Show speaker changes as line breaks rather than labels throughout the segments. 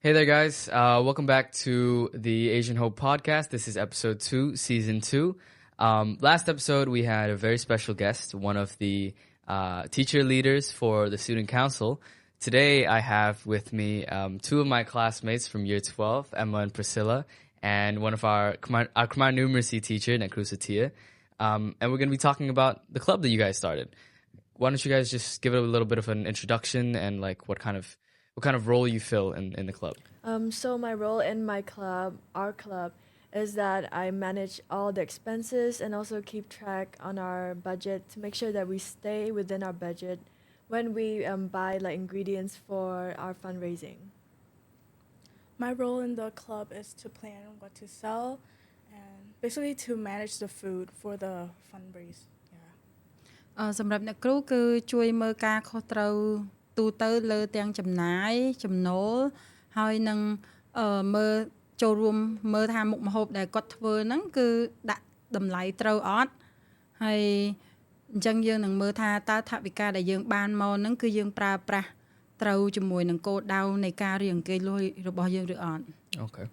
Hey there, guys. Welcome back to the Asian Hope podcast. This is episode 2, season 2. Last episode, we had a very special guest, one of the teacher leaders for the student council. Today, I have with me two of my classmates from year 12, Emma and Priscilla, and one of our Khmer numeracy teacher, Necrusa Tia. And we're going to be talking about the club that you guys started. Why don't you guys just give it a little bit of an introduction and like what kind of role you fill in the club?
So my role in our club, is that I manage all the expenses and also keep track on our budget to make sure that we stay within our budget when we buy like ingredients for our fundraising.
My role in the club is to plan what to sell and basically to manage the food for the fundraise.
សម្រាប់អ្នកគ្រូគឺជួយមើលការខុសត្រូវទូទៅលើទាំងចំណាយចំណូលហើយនឹងមើលចូលរួមមើលថាមុខម្ហូបដែលគាត់ធ្វើហ្នឹងគឺដាក់តម្លៃត្រូវអត់ហើយអញ្ចឹងយើងនឹងមើលថាតើថវិកាដែលយើងបានមកហ្នឹងគឺយើងប្រើប្រាស់ត្រូវជាមួយនឹងគោលដៅនៃការរៀបអង្កេតលុយរបស់យើងឬអត់
Okay.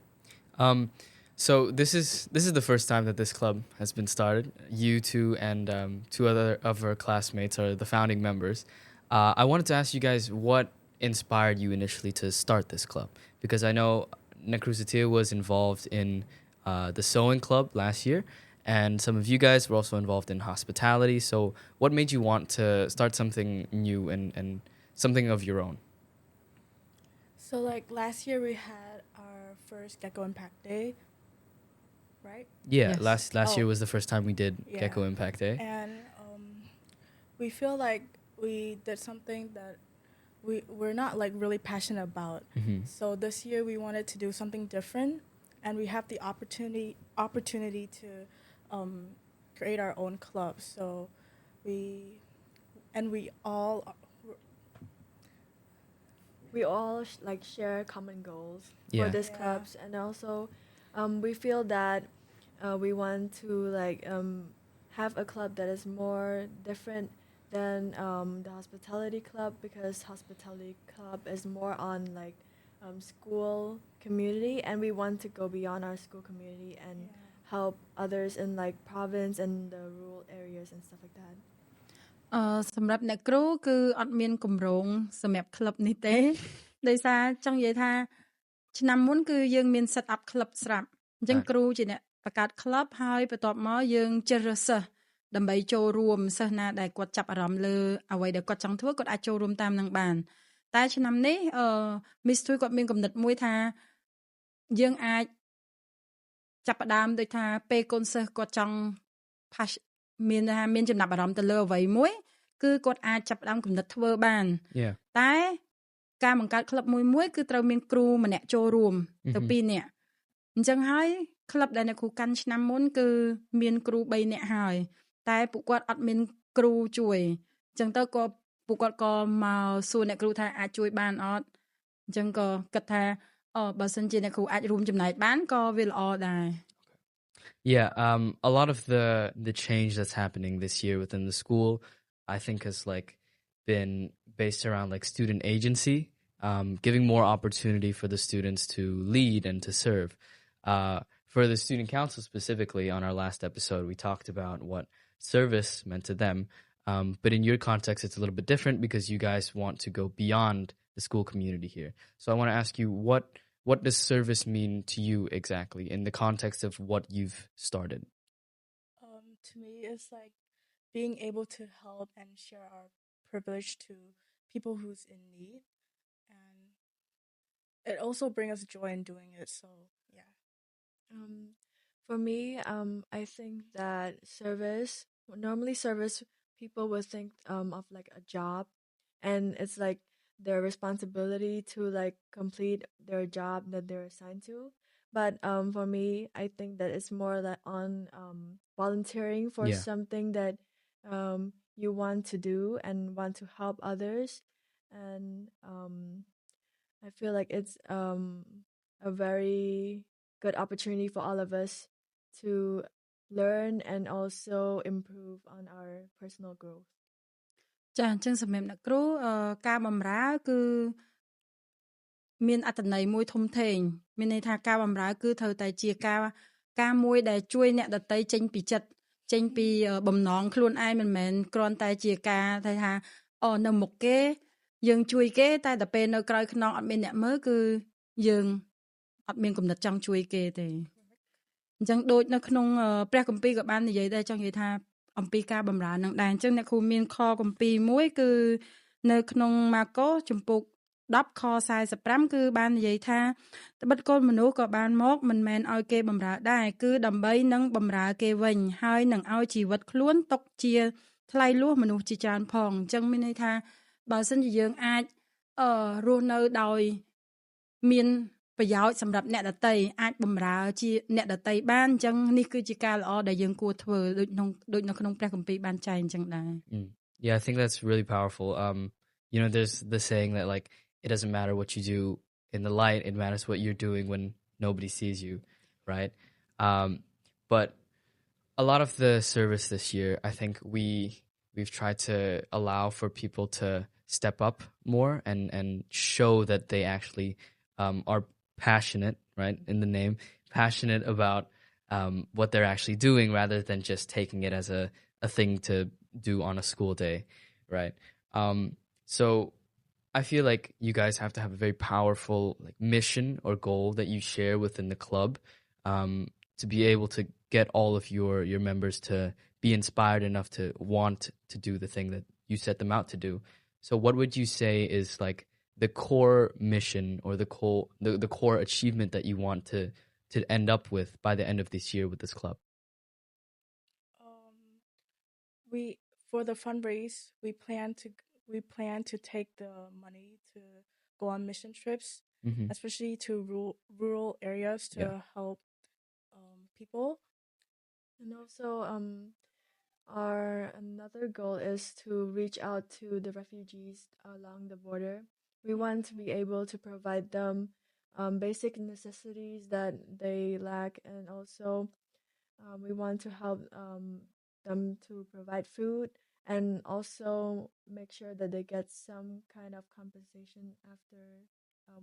So this is the first time that this club has been started. You two and two other of our classmates are the founding members. I wanted to ask you guys what inspired you initially to start this club, because I know Necrusa Tia was involved in the sewing club last year, and some of you guys were also involved in hospitality. So what made you want to start something new and something of your own?
So like last year we had our first Gecko Impact Day, right?
Yeah,
Yes.
last year was the first time we did
Yeah.
Gecko Impact Day.
And we feel like we did something that we're not like really passionate about.
Mhm.
So this year we wanted to do something different, and we have the opportunity to create our own club. So we
We all like share common goals
Yeah.
for this
Yeah.
clubs, and also we feel that we want to like have a club that is more different than the hospitality club, because hospitality club is more on like school community, and we want to go beyond our school community and help others in like province and the rural areas and stuff like that.
សម្រាប់អ្នកគ្រូគឺអត់មានកម្រងសម្រាប់ក្លឹបនេះទេ ដោយសារចង់និយាយថាឆ្នាំមុនគឺយើងមាន set up ក្លឹបស្រាប់អញ្ចឹងគ្រូជាអ្នកបង្កើតក្លឹបហើយបន្ទាប់មកយើងជ្រើសរើសសិស្សដើម្បីចូលរួមសិស្សណាដែលគាត់ចាប់អារម្មណ៍លើអ្វីដែលគាត់ចង់ធ្វើគាត់អាចចូលរួមតាមនឹងបានតែឆ្នាំនេះMiss Tui គាត់មានគំនិតមួយថាយើងអាចចាប់ផ្ដើមដូចថាពេលកូនសិស្សគាត់ចង់ មានចំណាប់អារម្មណ៍ទៅលើអ្វីមួយគឺគាត់អាចចាប់ផ្ដើមគំនិតធ្វើបាន
Yeah.
តែការបង្កើតក្លឹបមួយគឺត្រូវមានគ្រូម្នាក់ចូលរួមទៅ2នាក់អញ្ចឹងហើយក្លឹបដែលអ្នកគ្រូកាន់ឆ្នាំមុនគឺមានគ្រូ3នាក់ហើយតែពួកគាត់អត់មានគ្រូជួយអញ្ចឹងទៅក៏ពួកគាត់ក៏មកសួរអ្នកគ្រូថាអាចជួយបានអត់អញ្ចឹងក៏គិតថាបើសិនជាអ្នកគ្រូអាចរួមចំណែកបានក៏វាល្អដែរ
Yeah, a lot of the change that's happening this year within the school, I think, has like been based around like student agency, giving more opportunity for the students to lead and to serve. For the student council specifically, on our last episode, we talked about what service meant to them. But in your context, it's a little bit different because you guys want to go beyond the school community here. So I want to ask you, what does service mean to you exactly in the context of what you've started?
To me it's like being able to help and share our privilege to people who's in need, and it also brings us joy in doing it. So yeah.
For me, I think that normally service people would think of like a job, and it's like their responsibility to like complete their job that they're assigned to. But for me, I think that it's more like on volunteering for
Yeah.
something that you want to do and want to help others, and I feel like it's a very good opportunity for all of us to learn and also improve on our personal growth.
ចាអញ្ចឹងសម្រាប់អ្នកគ្រូការបម្រើគឺ មានអត្ថន័យមួយធំធេងមានន័យថាការបម្រើគឺត្រូវតែជាការមួយដែលជួយអ្នកដទៃចេញពីចិត្តចេញពីបំណងខ្លួនឯងមិនមែនគ្រាន់តែជាការថានៅមុខគេយើងជួយគេតែដល់ពេលនៅក្រោយខ្នងអត់មានអ្នកមើលគឺយើងអត់មានគំនិតចង់ជួយគេទេអញ្ចឹងដូចនៅក្នុងព្រះគម្ពីរក៏បាននិយាយដែរចង់និយាយថាអំពីការបម្រើនឹងដែរអញ្ចឹងអ្នកគ្រូមានខគម្ពីរមួយគឺនៅក្នុងម៉ាកុសជំពូក10ខ45គឺបាននិយាយថាត្បិតកូនមនុស្សក៏បានមកមិនមែនឲ្យគេបម្រើដែរគឺដើម្បីនឹងបម្រើគេវិញហើយនឹងឲ្យជីវិតខ្លួនຕົកជាថ្លៃលួសមនុស្សជាច្រើនផងអញ្ចឹងមានន័យថាបើសិនជាយើងអាចរស់នៅដោយមានប្រយោជន៍សម្រាប់អ្នកដទៃអាចបម្រើជាអ្នកដទៃបានអញ្ចឹងនេះគឺជាការល្អដែលយើងគួរធ្វើដូចនៅក្នុងព្រះគម្ពីរបានចែងអញ្ចឹងដែរ
Yeah, I think that's really powerful. You know, there's the saying that like it doesn't matter what you do in the light, it matters what you're doing when nobody sees you, right? But a lot of the service this year, I think we've tried to allow for people to step up more and show that they actually are passionate, right? In the name, passionate about what they're actually doing rather than just taking it as a thing to do on a school day, right? So I feel like you guys have to have a very powerful like mission or goal that you share within the club to be able to get all of your members to be inspired enough to want to do the thing that you set them out to do. So what would you say is like the core mission or the core achievement that you want to end up with by the end of this year with this club?
For the fundraise, we plan to take the money to go on mission trips, especially to rural areas to help people.
And also our another goal is to reach out to the refugees along the border. We want to be able to provide them basic necessities that they lack, and also we want to help them to provide food and also make sure that they get some kind of compensation after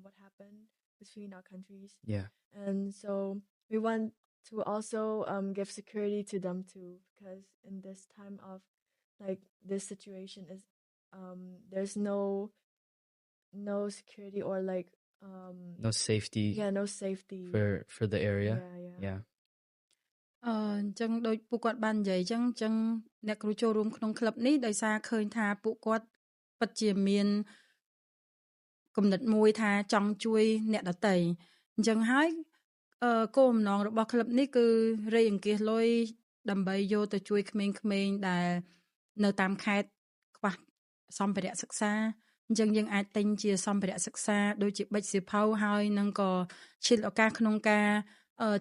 what happened between our countries.
Yeah.
And so we want to also give security to them too, because in this time of like this situation is there's no security or like
No safety.
Yeah, no safety
for the area.
Yeah.
អញ្ចឹងដូចពួកគាត់បាននិយាយអញ្ចឹងអ្នកគ្រូចូលរួមក្នុងក្លឹបនេះដោយសារឃើញថាពួកគាត់ពិតជាមានគំនិតមួយថាចង់ជួយអ្នកដទៃអញ្ចឹងហើយគោលបំណងរបស់ក្លឹបនេះគឺរៃអង្គាសលុយដើម្បីយកទៅជួយក្មេងៗដែលនៅតាមខេត្តខ្វះសម្ភារៈសិក្សាអញ្ចឹងយើងអាចទិញជាសម្ភារៈសិក្សាដូចជាប៊ិចសៀវភៅហើយនឹងក៏ឈានឱកាសក្នុងការ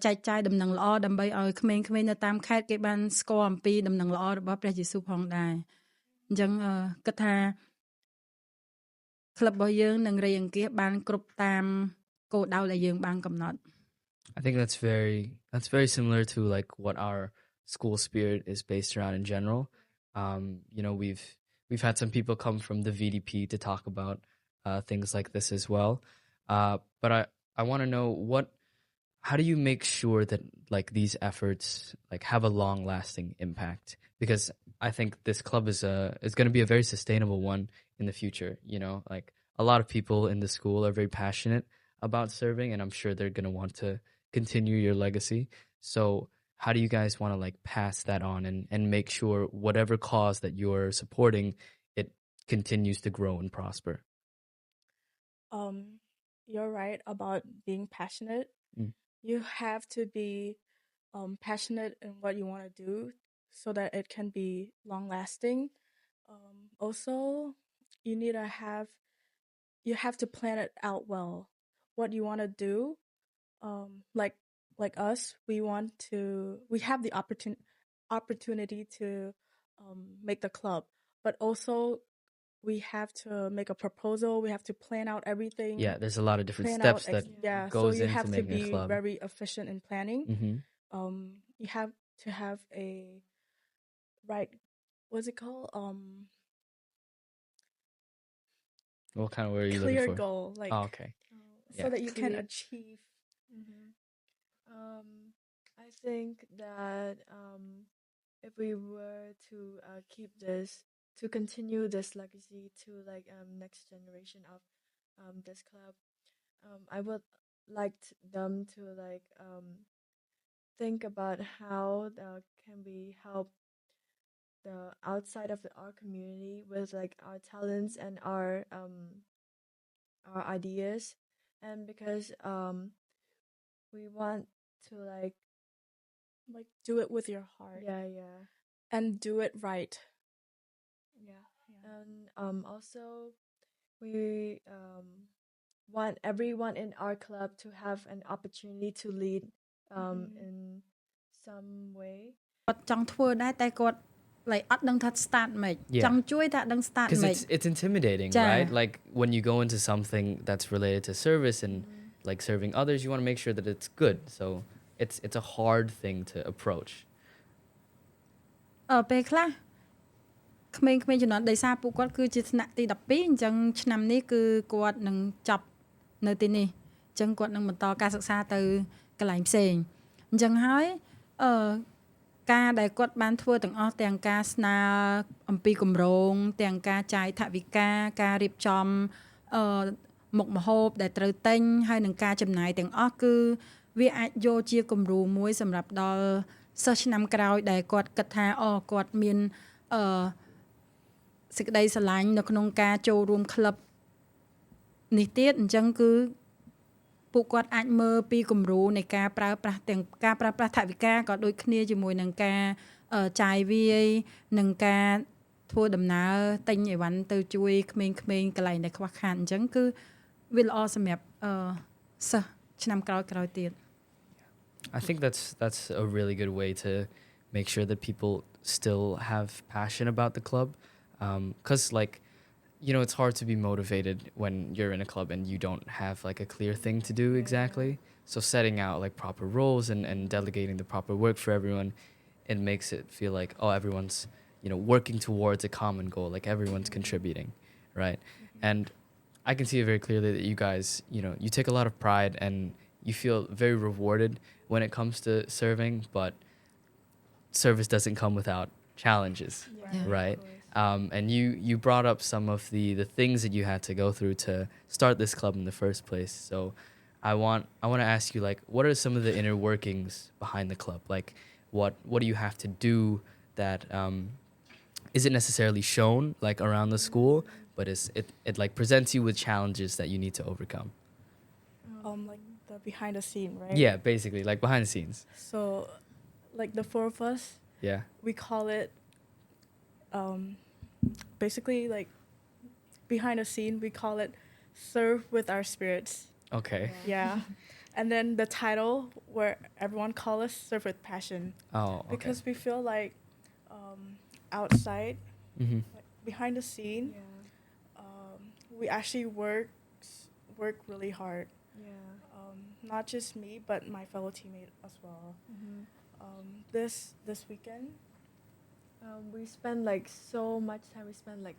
ចែកចាយដំណឹងល្អដើម្បីឲ្យក្មេងៗនៅតាមខេត្តគេបានស្គាល់អំពីដំណឹងល្អរបស់ព្រះយេស៊ូវផងដែរអញ្ចឹងគិតថាក្លឹបរបស់យើងនឹងរៃអង្គាសបានគ្រប់តាមគោលដៅដែលយើងបានកំណត់
I think that's very similar to like what our school spirit is based around in general. You know, we've had some people come from the VDP to talk about things like this as well. But I want to know how do you make sure that like these efforts like have a long-lasting impact? Because I think this club is going to be a very sustainable one in the future. You know, like a lot of people in the school are very passionate about serving, and I'm sure they're going to want to continue your legacy. So how do you guys want to like pass that on and make sure whatever cause that you're supporting, it continues to grow and prosper?
You're right about being passionate. You have to be passionate in what you want to do so that it can be long lasting. Also, you have to plan it out well. What you want to do, like us, we have the opportunity to make the club, but also we have to make a proposal. We have to plan out everything.
Yeah, there's a lot of different steps that goes
so you
into
have to
making
be
a club.
very efficient in planning. You have to have a what's it called?
What kind of word are you
Clear
looking for?
goal. Like
okay.
so
Yeah.
that you can
Clear.
achieve.
I think that if we were to keep this, to continue this legacy to like next generation of this club, I would like them to like think about how can we help the outside of our community with like our talents and our ideas, and because we want to like
Like do it with your heart
yeah
and do it right.
yeah and also we want everyone in our club to have an opportunity to lead in some way.
គាត់ចង់ធ្វើដែរតែគាត់ like អត់ដឹងថា start មិន
Yeah.
ចង់ជួយតែអត់ដឹង start
Because
មិន
it's intimidating,
Ja.
right? Like when you go into something that's related to service and like serving others, you want to make sure that it's good. So it's a hard thing to approach.
ពេលខ្លះក្មេងៗជំនាន់ដោយសារពួកគាត់គឺជាថ្នាក់ទី12អញ្ចឹងឆ្នាំនេះគឺគាត់នឹងចប់នៅទីនេះអញ្ចឹងគាត់នឹងបន្តការសិក្សាទៅកន្លែងផ្សេងអញ្ចឹងហើយការដែលគាត់បានធ្វើទាំងអស់ទាំងការស្នើអំពីគម្រោងទាំងការចាយថវិកាការរៀបចំមុខម្ហូបដែលត្រូវទិញហើយនឹងការចំណាយទាំងអស់គឺវាអាចយកជាគំរូមួយសម្រាប់ដល់សិស្សឆ្នាំក្រោយដែលគាត់គិតថាគាត់មានសេចក្តីស្រឡាញ់នៅក្នុងការចូលរួមក្លឹបនេះទៀតអញ្ចឹងគឺពួកគាត់អាចមើលពីគំរូនៃការប្រើប្រាស់ទាំងការប្រើប្រាស់ថវិកាក៏ដូចគ្នាជាមួយនឹងការចាយវាយនិងការធ្វើដំណើរទិញអីវ៉ាន់ទៅជួយក្មេងៗកន្លែងដែលខ្វះខាតអញ្ចឹងគឺវាល្អសម្រាប់សិស្សឆ្នាំក្រោយៗទៀត
I think that's a really good way to make sure that people still have passion about the club. Because like, you know, it's hard to be motivated when you're in a club and you don't have like a clear thing to do exactly. So setting out like proper roles and delegating the proper work for everyone, it makes it feel like, everyone's, you know, working towards a common goal, like everyone's contributing, right? And I can see it very clearly that you guys, you know, you take a lot of pride and you feel very rewarded when it comes to serving, but service doesn't come without challenges,
Yeah.
right? And you brought up some of the things that you had to go through to start this club in the first place. So I want to ask you, like, what are some of the inner workings behind the club? Like, what do you have to do that isn't necessarily shown like around the school, but it like presents you with challenges that you need to overcome?
Like the behind the scene, right?
Yeah, basically, like behind the scenes.
So, like the four of us,
Yeah.
we call it basically like behind the scene we call it serve with our spirits.
Okay.
Yeah. And then the title where everyone call us serve with passion,
Oh. Okay.
because we feel like outside,
Mm-hmm.
like behind the scene, we actually work really hard. Not just me but my fellow teammate as well. This weekend
We spend like so much time. We spend like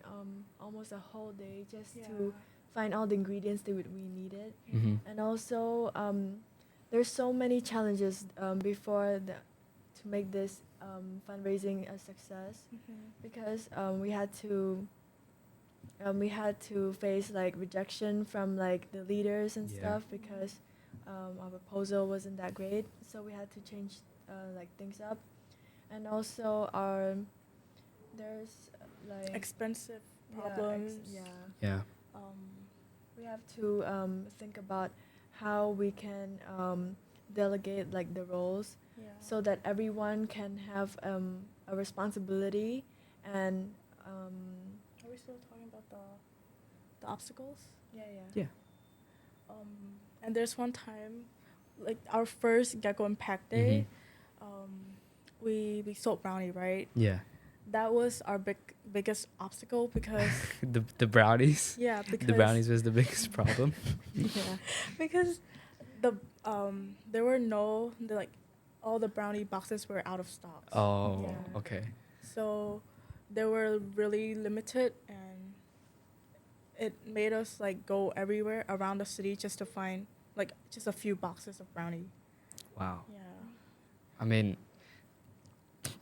almost a whole day just to find all the ingredients that we needed.
Mm-hmm.
And also there's so many challenges before to make this fundraising a success, because we had to face like rejection from like the leaders and
Yeah.
stuff, because our proposal wasn't that great, so we had to change like things up. And also there's like
expensive
yeah,
problems.
Yeah.
we have to think about how we can delegate like the roles so that everyone can have a responsibility. And
Are we still talking about the obstacles?
Yeah.
And there's one time, like our first Gecko Impact Day, we sold brownie, right?
Yeah.
That was our biggest obstacle because
The brownies.
because
The brownies was the biggest problem.
because there were all the brownie boxes were out of stock.
Oh.
Yeah.
Okay.
So they were really limited, and it made us like go everywhere around the city just to find like just a few boxes of brownie.
Wow.
Yeah.
I mean,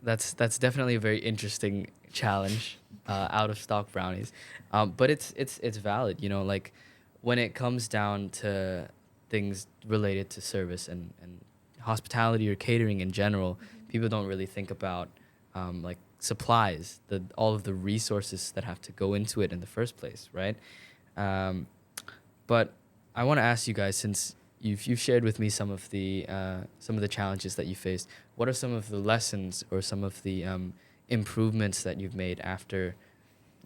that's definitely a very interesting challenge, out of stock brownies, but it's valid. You know, like when it comes down to things related to service and hospitality or catering in general, people don't really think about like supplies, all of the resources that have to go into it in the first place, right? Um, but I want to ask you guys, since you've shared with me some of the challenges that you faced, what are some of the lessons or some of the improvements that you've made after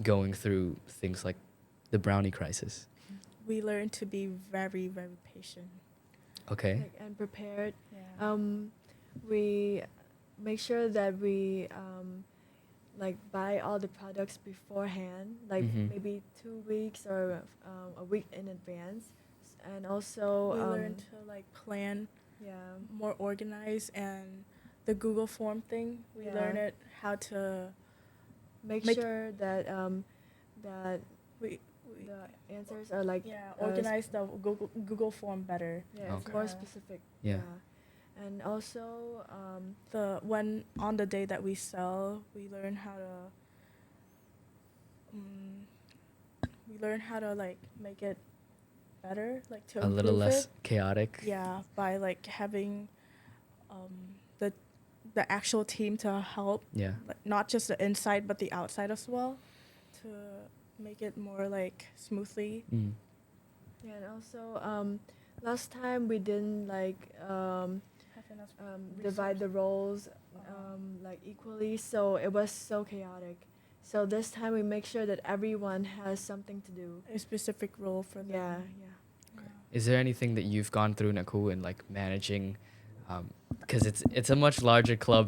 going through things like the brownie crisis?
We learned to be very, very patient.
Okay.
Like, and prepared.
Yeah.
We make sure that we like buy all the products beforehand, like
Mhm.
maybe 2 weeks or a week in advance, and also
We learned to like plan
yeah,
more organized, and the Google form thing. We
Yeah.
learned it how to
make
Make-
sure that that
we
the answers are like
organize the Google form better.
yeah, it's
Okay.
more
Yeah.
specific.
Yeah.
And also
When on the day that we sell, we learn how to like make it better, like to
A little
improve
less
it.
chaotic.
Yeah, by like having the actual team to help,
Yeah.
like not just the inside but the outside as well, to make it more like smoothly.
Mm.
yeah, and also last time we didn't like
Have enough
divide the roles like equally, so it was so chaotic. So this time we make sure that everyone has something to do.
a specific role for them.
Yeah.
Is there anything that you've gone through, Nicole, in like managing? Because it's a much larger club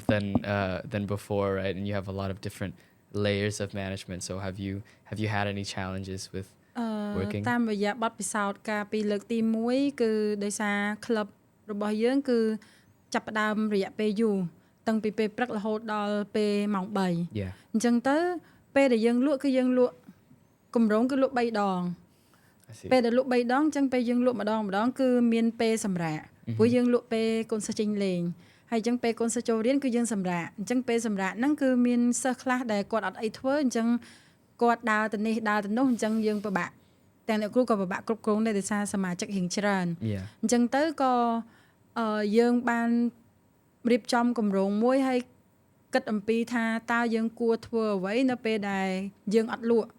than before, right? And you have a lot of different layers of management. So have you had any challenges with
អឺ
working?
តាមរយៈបទពិសោធន៍ការពីលើកទី1គឺដោយសារក្លឹបរបស់យើងគឺចាប់ផ្ដើមរយៈពេលយូរតាំងពីពេលព្រឹករហូតដល់ពេលម៉ោង3
Yeah.
អញ្ចឹងទៅពេលដែលយើងលក់គឺយើងលក់កម្រងគឺលក់3ដង
I see.
ពេលដែលលក់3ដងអញ្ចឹងពេលយើងលក់ម្ដងគឺមានពេលសម្រាកព្រោះយើងលក់ពេលកូនសិស្សចេញលេងហើយអញ្ចឹងពេលកូនសិស្សចូលរៀនគឺយើងសម្រាកអញ្ចឹងពេលសម្រាកហ្នឹងគឺមានសិស្សខ្លះដែលគាត់អត់អីធ្វើអញ្ចឹងគាត់ដើរទៅនេះដើរទៅនោះអញ្ចឹងយើងពិបាកទាំងអ្នកគ្រូក៏ពិបាកគ្រប់គ្រងដែរដោយសារសមាជិករៀងច្រើន
Yeah.
អញ្ចឹងទៅក៏យើងបានរៀបចំគម្រោងមួយហើយគិតអំពីថាតើយើងគួរធ្វើអ្វីនៅពេលដែលយើងអត់លក់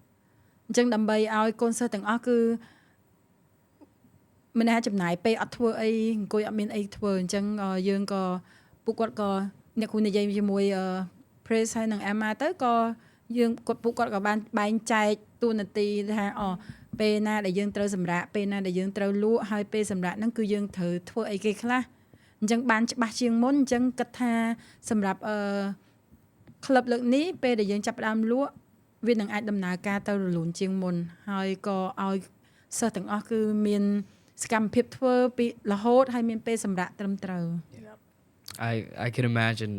អញ្ចឹងដើម្បីឲ្យកូនសិស្សទាំងអស់គឺមិនអាចចំណាយពេលអត់ធ្វើអីអង្គុយអត់មានអីធ្វើអញ្ចឹងយើងក៏ពួកគាត់ក៏អ្នកគ្រូនិយាយជាមួយ Praise ហើយនិង Emma ទៅក៏យើងពួកគាត់ក៏បានបែងចែកតួនាទីថាពេលណាដែលយើងត្រូវសម្រាកពេលណាដែលយើងត្រូវលក់ហើយពេលសម្រាកហ្នឹងគឺយើងត្រូវធ្វើអីគេខ្លះអញ្ចឹងបានច្បាស់ជាងមុនអញ្ចឹងគិតថាសម្រាប់ក្លឹបលើកនេះពេលដែលយើងចាប់ផ្ដើមលក់វានឹងអាចដំណើរការទៅរលូនជាងមុនហើយក៏ឲ្យសិស្សទាំងអស់គឺមានសកម្មភាពធ្វើពីរហូតហើយមានពេលសម្រាកត្រឹមត្រូវ
Yep.
I can imagine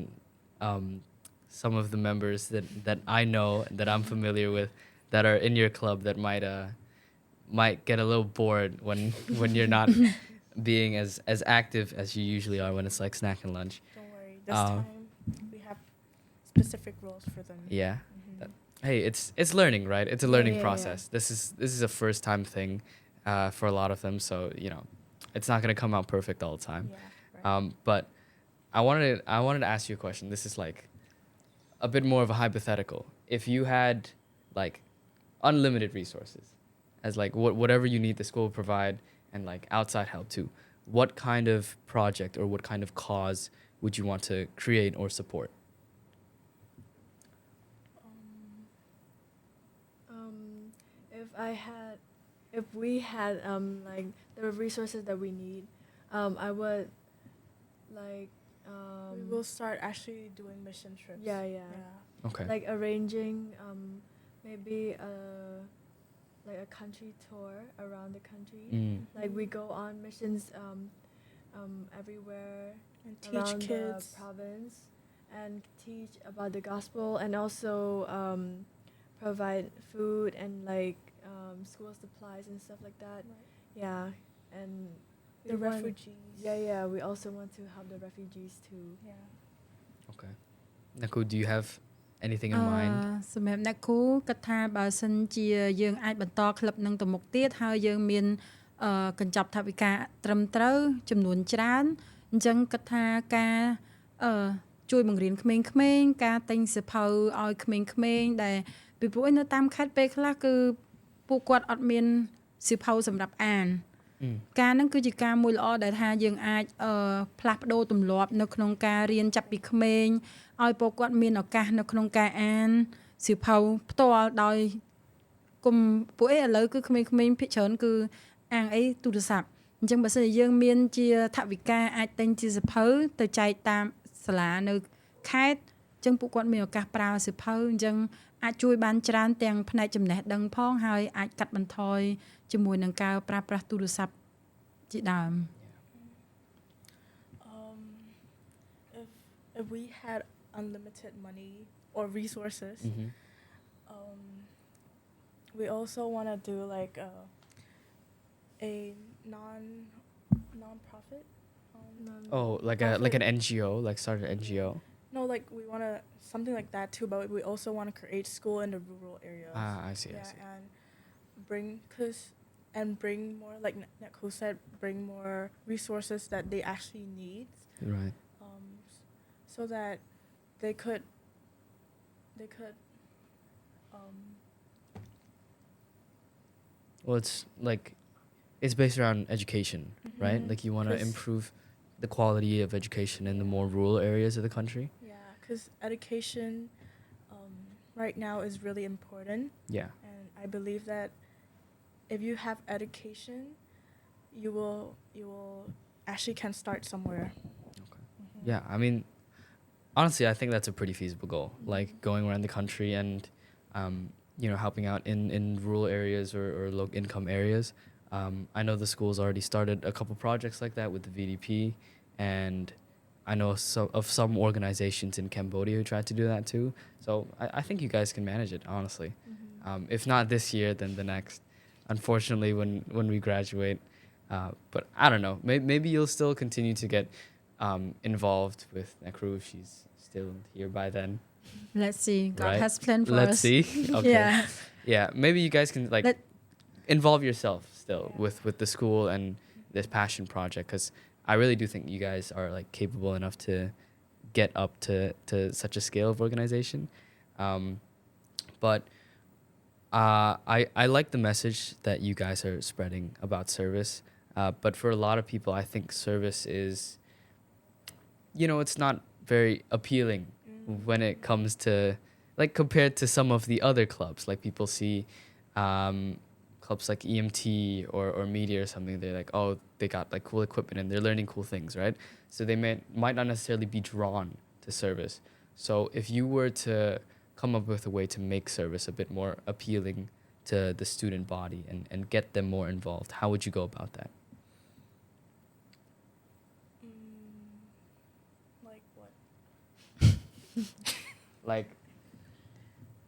some of the members that I know that I'm familiar with that are in your club that might get a little bored when you're not being as active as you usually are when it's like snack and lunch.
Don't worry. This time we have specific roles for them.
Yeah. Hey, it's learning, right? It's a learning
yeah,
process. This is a first time thing for a lot of them, so it's not going to come out perfect all the time.
Yeah. Right.
But I wanted to ask you a question. This is like a bit more of a hypothetical. If you had like unlimited resources, as like whatever you need, the school will provide, and like outside help too, what kind of project or what kind of cause would you want to create or support?
If we had like the resources that we need, I would like
We will start actually doing mission trips.
yeah.
Okay.
Like arranging maybe like a country tour around the country.
Mm.
Like we go on missions everywhere
And teach
around
kids.
the province and teach about the gospel, and also provide food and like school supplies and stuff like that.
Right.
Yeah, and
The
we want-
refugees.
Yeah. We also want to help the refugees too.
Yeah.
Okay. Naku, do you have anything in mind?
សម្រាប់អ្នកគូគិតថាបើសិនជាយើងអាចបន្តក្លឹបនឹងទៅមុខទៀតហើយយើងមានកញ្ចប់ថវិកាត្រឹមត្រូវចំនួនច្រើនអញ្ចឹងគិតថាការជួយបង្រៀនក្មេងៗការទិញសៀវភៅឲ្យក្មេងៗដែលពីព្រោះឯនៅតាមខេត្តពេលខ្លះគឺពួកគាត់អត់មានសៀវភៅសម្រាប់អាន ការហ្នឹងគឺជាការមួយល្អដែលថាយើងអាចផ្លាស់ប្ដូរទម្លាប់នៅក្នុងការរៀនចាប់ពីក្មេងឲ្យពួកគាត់មានឱកាសនៅក្នុងការអានសៀវភៅផ្ទាល់ដោយគុំពួកឥឡូវគឺក្មេងៗភាគច្រើនគឺអានអីទូរស័ព្ទអញ្ចឹងបើសិនជាយើងមានជាថវិកាអាចទិញជាសៀវភៅទៅចែកតាមសាលានៅខេត្តអញ្ចឹងពួកគាត់មានឱកាសប្រើសៀវភៅអញ្ចឹងអាចជួយបានច្រើនទាំងផ្នែកចំណេះដឹងផងហើយអាចកាត់បន្ថយជាមួយនឹងការប្រើប្រាស់ទូរស័ព្ទជាដើម
If we had unlimited money or resources, we also want to do like a non-profit.
Oh, like an NGO, like start an NGO.
No, like we want to something like that too, but we also want to create school in the rural areas.
I see.
Yeah, and bring more, like Neko said, bring more resources that they actually need.
Right.
So that they could
Well, it's based around education, right? Like you want to
'Cause-
improve the quality of education in the more rural areas of the country.
Yeah, because education right now is really important,
Yeah.
and I believe that if you have education, you will actually can start somewhere.
Yeah, I mean, honestly, I think that's a pretty feasible goal. Like going around the country and, helping out in rural areas or low income areas. I know the school's already started a couple projects like that with the VDP, and I know of some organizations in Cambodia who tried to do that too. So I think you guys can manage it, honestly. If not this year, then the next. Unfortunately, when we graduate, but I don't know. Maybe you'll still continue to get involved with Nakru if she's still here by then.
Let's see God
Right.
has planned for
Let's
us
see. Okay.
yeah
Yeah, maybe you guys can involve yourself still
Yeah.
with the school and this passion project, because I really do think you guys are like capable enough to get up to such a scale of organization. But I like the message that you guys are spreading about service. But for a lot of people, I think service is, it's not very appealing when it comes to, like, compared to some of the other clubs. Like people see clubs like EMT or media or something. They're like, oh, they got like cool equipment and they're learning cool things, right? So they might not necessarily be drawn to service. So if you were to come up with a way to make service a bit more appealing to the student body and get them more involved, how would you go about that?
Like what?
Like,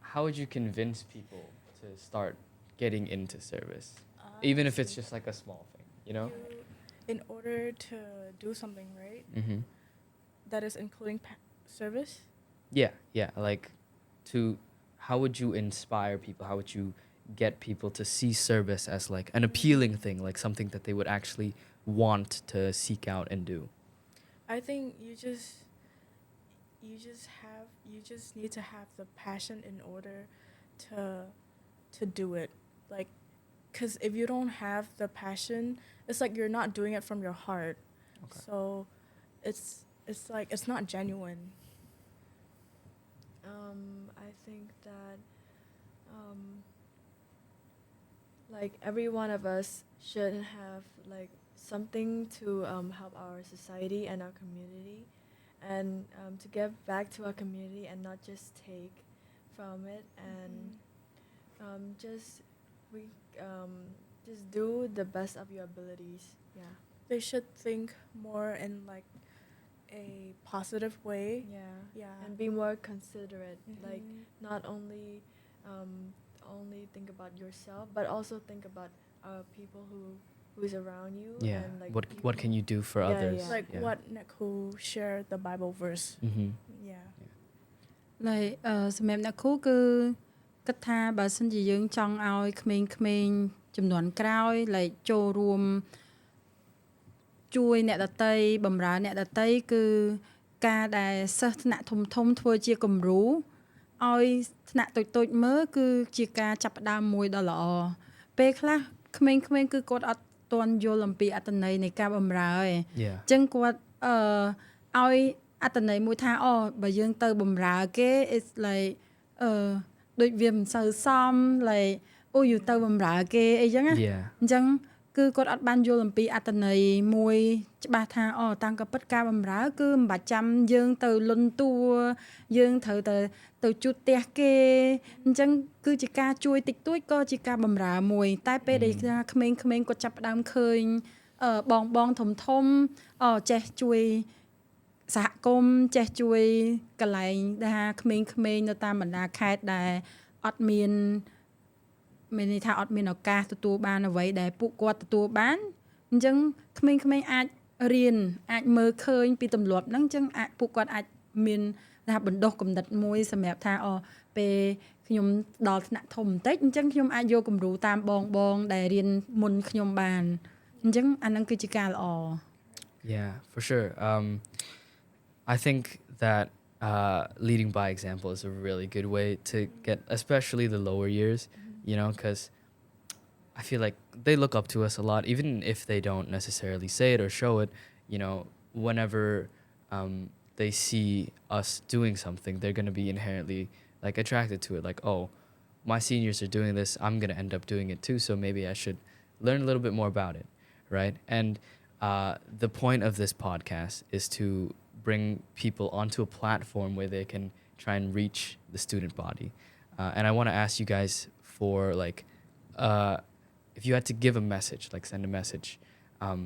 how would you convince people to start getting into service, even if it's just like a small thing,
In order to do something, right?
Mm-hmm.
That is including service.
Yeah. Like, how would you inspire people? How would you get people to see service as like an appealing thing, like something that they would actually want to seek out and do?
I think you just need to have the passion in order to do it. Like, because if you don't have the passion, it's like you're not doing it from your heart.
Okay.
So it's like it's not genuine.
I think that like every one of us should have like something to help our society and our community, and to give back to our community and not just take from it, and just do the best of your abilities. Yeah.
They should think more in like a positive way.
Yeah.
Yeah.
And be more considerate. Like
Mhm.
not only only think about yourself, but also think about people who's around you.
Yeah.
And like
What can
people-
you do for
Yeah,
others?
yeah.
Like what Nicole shared the Bible verse.
Mm-hmm.
Yeah.
ហើយសម្រាប់អ្នកគ្រូគឺគិតថាបើសិនជាយើងចង់ឲ្យក្មេងៗចំនួនក្រោយចូលរួមជួយអ្នកដតីបម្រើអ្នកដតីគឺការដែលសិស្សថ្នាក់ធំធ្វើជាគំរូឲ្យថ្នាក់តូចមើលគឺជាការចាប់ផ្ដើមមួយដ៏ល្អពេលខ្លះក្មេងៗគឺគាត់អត់ទាន់យល់អំពីអត្ថន័យនៃការបម្រើឯង
Yeah.
អញ្ចឹងគាត់ឲ្យអត្ថន័យមួយថាបើយើងទៅបម្រើគេ it's like ដូចវាមិនសូវសមអូយទៅបម្រើគេអីចឹងណា
Yeah.
អញ្ចឹងគឺគាត់អត់បានយល់អំពីអត្ថន័យមួយច្បាស់ថាតាំងក៏ពិតការបម្រើគឺមិនបាច់ចាំយើងទៅលន់តួយើងត្រូវទៅជួបផ្ទះគេអញ្ចឹងគឺជាការជួយតិចតួចក៏ជាការបម្រើមួយតែពេលដែលក្មេងៗគាត់ចាប់ផ្ដើមឃើញបងធំចេះជួយសហគមន៍ចេះជួយកន្លែងដែលថាក្មេងៗនៅតាមបណ្ដាខេត្តដែលអត់មានន័យថាអត់មានឱកាសទទួលបានអ្វីដែលពួកគាត់ទទួលបានអញ្ចឹងក្មេងៗអាចរៀនអាចមើលឃើញពីទម្លាប់ហ្នឹងអញ្ចឹងពួកគាត់អាចមានថាបណ្ដុះគំនិតមួយសម្រាប់ថាពេលខ្ញុំដល់ថ្នាក់ធំបន្តិចអញ្ចឹងខ្ញុំអាចយកគំរូតាមបងដែលរៀនមុនខ្ញុំបានអញ្ចឹងអាហ្នឹងគឺជាការល្អ
Yeah, for sure. I think that leading by example is a really good way to get, especially the lower years, you know, because I feel like they look up to us a lot, even if they don't necessarily say it or show it. You know, whenever they see us doing something, they're going to be inherently like attracted to it. Like, oh, my seniors are doing this, I'm going to end up doing it too, so maybe I should learn a little bit more about it, right? And the point of this podcast is to bring people onto a platform where they can try and reach the student body. And I want to ask you guys for like, if you had to give a message, like send a message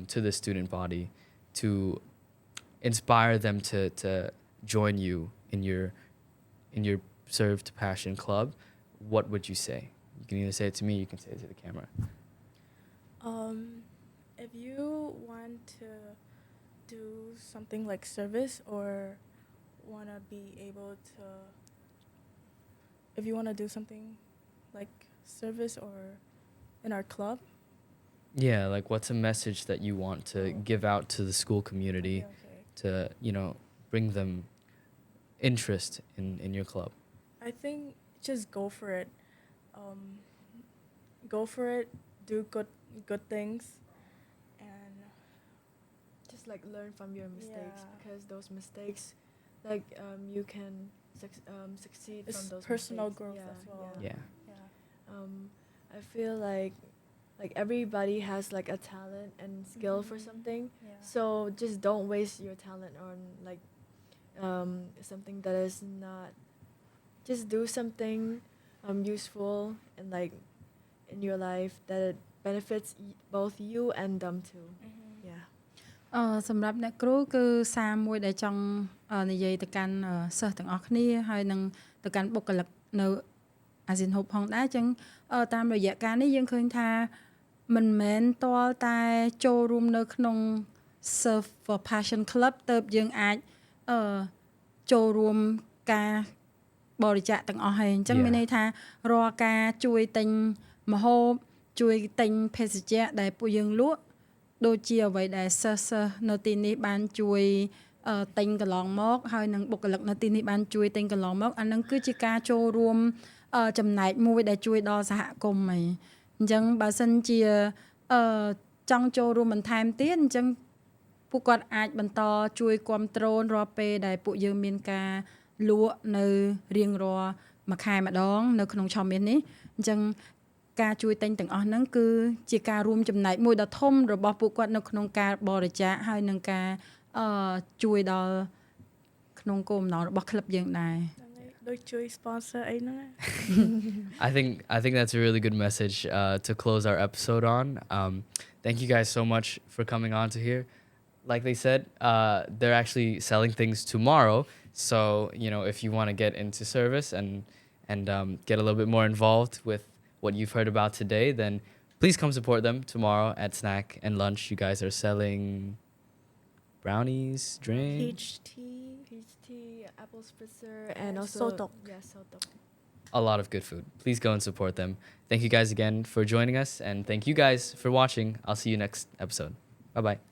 to the student body to inspire them to join you in your Serve to Passion Club, what would you say? You can either say it to me, you can say it to the camera.
If you want to do something like service or want to be able to, if you want to do something like service or in our club.
Yeah, like what's a message that you want to give out to the school community
Okay.
to, you know, bring them interest in your club?
I think just go for it. Go for it. Do good things, and
just like learn from your mistakes,
Yeah.
because those mistakes, like you can succeed
it's
from those
personal
mistakes.
growth
Yeah,
as well.
Yeah.
Yeah.
I feel like everybody has like a talent and skill for
Mhm.
something.
Yeah.
So just don't waste your talent on like something that is not. Just do something useful and like in your life that it benefits both you and them too.
Mhm.
Yeah.
សម្រាប់អ្នកគ្រូគឺសារមួយដែលចង់និយាយទៅកាន់សិស្សទាំងអស់គ្នាហើយនឹងទៅកាន់បុគ្គលិកនៅ Asian Hope ផងដែរអញ្ចឹងតាមរយៈការនេះយើងឃើញថាមិនមែនតលតែចូលរួមនៅក្នុង Serve for Passion Club ទៅយើងអាចចូលរួមការបរិច្ចាគទាំងអស់ហើយអញ្ចឹង
Yeah.
មានន័យថារាល់ការជួយទិញម្ហូបជួយទិញភេសជ្ជៈដែលពួកយើងលក់ដូចជាអ្វីដែលសិស្សនៅទីនេះបានជួយទិញកន្លងមកហើយនឹងបុគ្គលិកនៅទីនេះបានជួយទិញកន្លងមកអានឹងគឺជាការចូលរួមចំណែកមួយដែលជួយដល់សហគមន៍ហើយអញ្ចឹងបើសិនជាចង់ចូលរួមបន្ថែមទៀតអញ្ចឹងពួកគាត់អាចបន្តជួយគ្រប់គ្រងរាល់ពេលដែលពួកយើងមានការលក់នៅរៀងរាល់មួយខែម្ដងនៅក្នុងឆមាសនេះអញ្ចឹងការជួយទិញទាំងអស់ហ្នឹងគឺជាការរួមចំណែកមួយដ៏ធំរបស់ពួកគាត់នៅក្នុងការបរិច្ចាគហើយនឹងការជួយដល់ក្នុងគោលបំណងរបស់ក្លឹបយើងដែរ
ដូចជួយ sponsor អីហ្នឹង
I think that's a really good message to close our episode on. Thank you guys so much for coming on to here. Like they said, they're actually selling things tomorrow. So, you know, if you want to get into service and get a little bit more involved with what you've heard about today, then please come support them tomorrow at snack and lunch. You guys are selling brownies, drinks,
Peach tea.
Peach tea, apple spritzer, and
And
also
sotok.
sotok.
a lot of good food. Please go and support them. Thank you guys again for joining us, and thank you guys for watching. I'll see you next episode. Bye bye.